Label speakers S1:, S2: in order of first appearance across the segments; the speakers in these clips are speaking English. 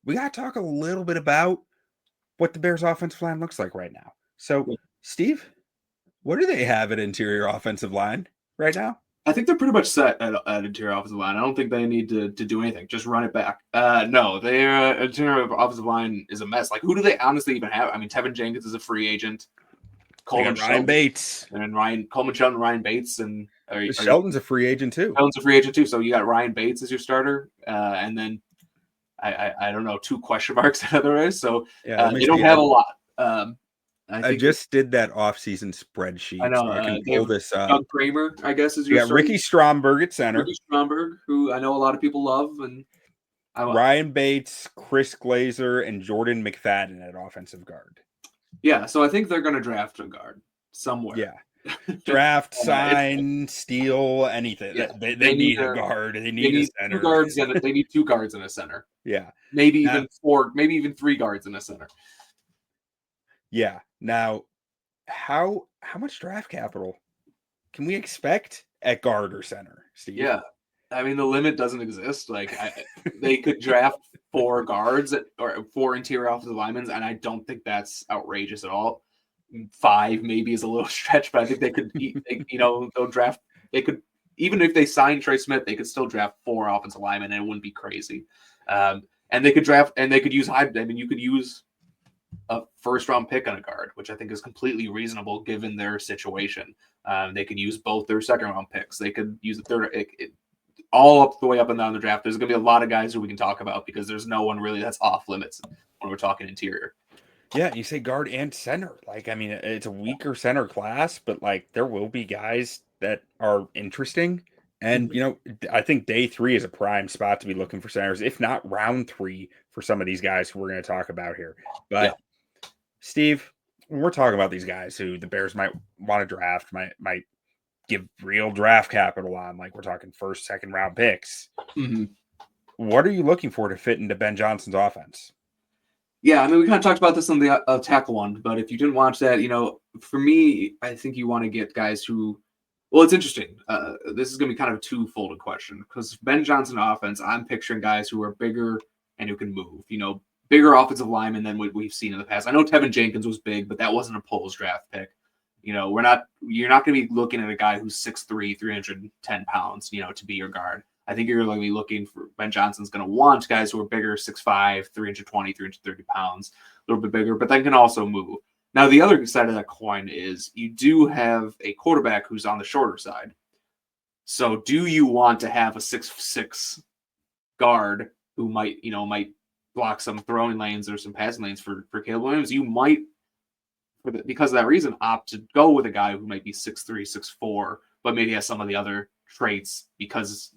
S1: we got to talk a little bit about what the Bears offensive line looks like right now. So, Steve, what do they have at interior offensive line right now?
S2: I think they're pretty much set at interior offensive line. I don't think they need to do anything. Just run it back. No, their interior offensive line is a mess. Like, who do they honestly even have? I mean, Tevin Jenkins is a free agent.
S1: Coleman Ryan Bates.
S2: And Coleman Shelton, Ryan Bates. And
S1: Shelton's a free agent too.
S2: Shelton's a free agent too. So you got Ryan Bates as your starter. And then I don't know, 2 question marks otherwise. So they don't have a lot.
S1: I just did that off-season spreadsheet.
S2: I know.
S1: So I can pull this up.
S2: Doug Kramer, I guess, is your
S1: starter. Ricky Stromberg at center.
S2: Ricky Stromberg, who I know a lot of people love. And
S1: Ryan Bates, Chris Glaser, and Jordan McFadden at offensive guard.
S2: Yeah, so I think they're going to draft a guard somewhere.
S1: Yeah. Draft, sign, steal, anything. Yeah. They need a guard. They need a center.
S2: 2 guards and they need 2 guards in a center.
S1: Yeah.
S2: Maybe even 4, maybe even 3 guards in a center.
S1: Yeah. Now, how much draft capital can we expect at guard or center, Steve?
S2: Yeah. I mean, the limit doesn't exist. Like, they could draft 4 guards or 4 interior offensive linemen, and I don't think that's outrageous at all. 5 maybe is a little stretch, but I think they could, they'll draft. They could, even if they sign Trey Smith, they could still draft 4 offensive linemen, and it wouldn't be crazy. And they could draft, and they could use high. I mean, you could use a first-round pick on a guard, which I think is completely reasonable given their situation. They could use both their second-round picks. They could use a third. All up the way up and down the draft. There's going to be a lot of guys who we can talk about because there's no one really that's off limits when we're talking interior.
S1: Yeah, you say guard and center. Like, I mean, it's a weaker center class, but like there will be guys that are interesting. And, I think day 3 is a prime spot to be looking for centers, if not round 3 for some of these guys who we're going to talk about here. But Steve, when we're talking about these guys who the Bears might want to draft, might give real draft capital on, like we're talking first, second round picks.
S2: Mm-hmm.
S1: What are you looking for to fit into Ben Johnson's offense?
S2: Yeah, I mean, we kind of talked about this on the tackle one, but if you didn't watch that, for me, I think you want to get guys who, well, it's interesting. This is going to be kind of a two-folded question because Ben Johnson offense, I'm picturing guys who are bigger and who can move, bigger offensive linemen than what we've seen in the past. I know Tevin Jenkins was big, but that wasn't a Poles draft pick. You're not going to be looking at a guy who's 6'3", 310 pounds, to be your guard. I think you're going to be looking for Ben Johnson's going to want guys who are bigger, 6'5", 320, 330 pounds, a little bit bigger, but then can also move. Now, the other side of that coin is you do have a quarterback who's on the shorter side. So do you want to have a 6'6" guard who might block some throwing lanes or some passing lanes for Caleb Williams? You might, because of that reason, opt to go with a guy who might be 6'3", 6'4", but maybe has some of the other traits because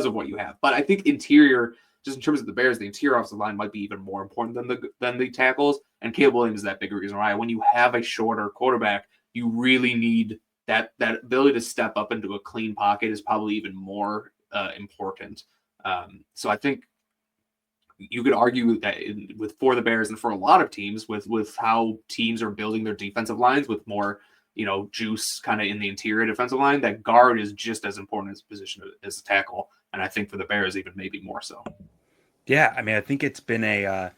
S2: of what you have. But I think interior, just in terms of the Bears, the interior offensive line might be even more important than the tackles. And Caleb Williams is that bigger reason why. When you have a shorter quarterback, you really need that ability to step up into a clean pocket is probably even more important. So I think you could argue that for the Bears and for a lot of teams with how teams are building their defensive lines with more juice kind of in the interior defensive line, that guard is just as important as a position as a tackle. And I think for the Bears, even maybe more so.
S1: Yeah. I mean, I think it's been a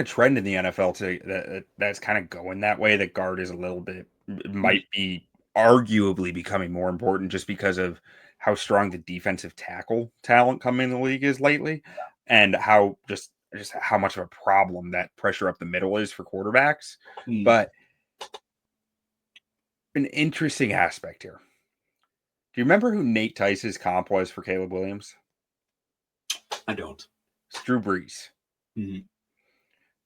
S1: trend in the NFL that's kind of going that way. That guard is a little bit, might be arguably becoming more important just because of how strong the defensive tackle talent coming in the league is lately. And how just how much of a problem that pressure up the middle is for quarterbacks. But an interesting aspect here. Do you remember who Nate Tice's comp was for Caleb Williams?
S2: I don't.
S1: It's Drew Brees.
S2: Mm-hmm.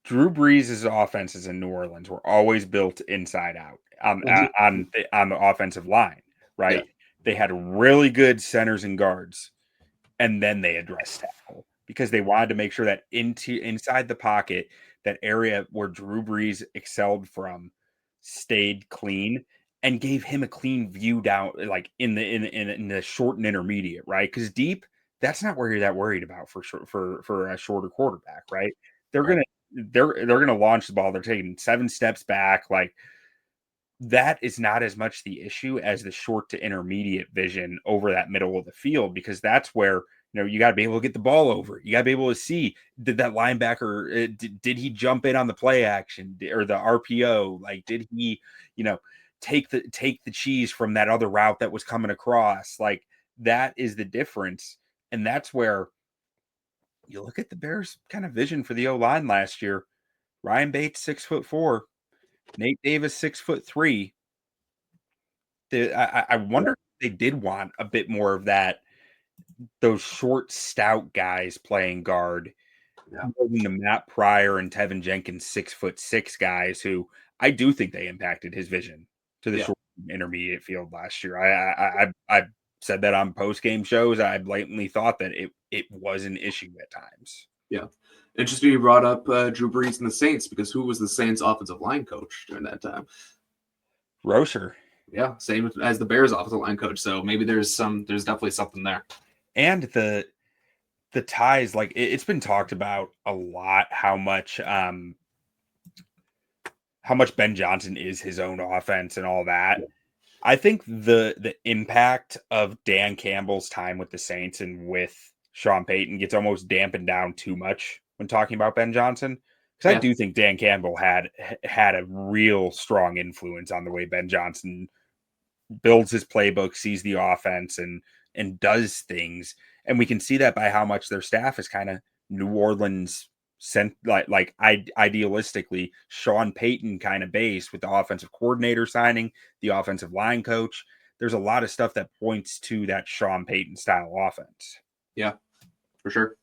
S1: Drew Brees' offenses in New Orleans were always built inside out on the offensive line, right? Yeah. They had really good centers and guards, and then they addressed tackle because they wanted to make sure that inside the pocket, that area where Drew Brees excelled from stayed clean and gave him a clean view down, like in the short and intermediate, right? Because deep, that's not where you're that worried about for a shorter quarterback, right? They're gonna launch the ball. They're taking 7 steps back, like that is not as much the issue as the short to intermediate vision over that middle of the field, because that's where You got to be able to get the ball over. You got to be able to see, did that linebacker, did he jump in on the play action or the RPO? Like, did he, take the cheese from that other route that was coming across? Like, that is the difference. And that's where you look at the Bears kind of vision for the O-line last year. Ryan Bates, 6'4", Nate Davis, 6'3". I wonder if they did want a bit more of that, those short, stout guys playing guard, more than the Matt Pryor and Tevin Jenkins 6'6" guys who I do think they impacted his vision to the short intermediate field last year. I said that on post game shows. I blatantly thought that it was an issue at times.
S2: Yeah. Interesting you brought up Drew Brees and the Saints, because who was the Saints offensive line coach during that time?
S1: Rocher.
S2: Yeah, same as the Bears offensive line coach. So maybe there's definitely something there.
S1: And the ties, like it's been talked about a lot, how much Ben Johnson is his own offense and all that. I think the impact of Dan Campbell's time with the Saints and with Sean Payton gets almost dampened down too much when talking about Ben Johnson. Because I do think Dan Campbell had a real strong influence on the way Ben Johnson builds his playbook, sees the offense, and does things. And we can see that by how much their staff is kind of New Orleans idealistically Sean Payton kind of base, with the offensive coordinator signing, the offensive line coach. There's a lot of stuff that points to that Sean Payton style offense.
S2: Yeah, for sure.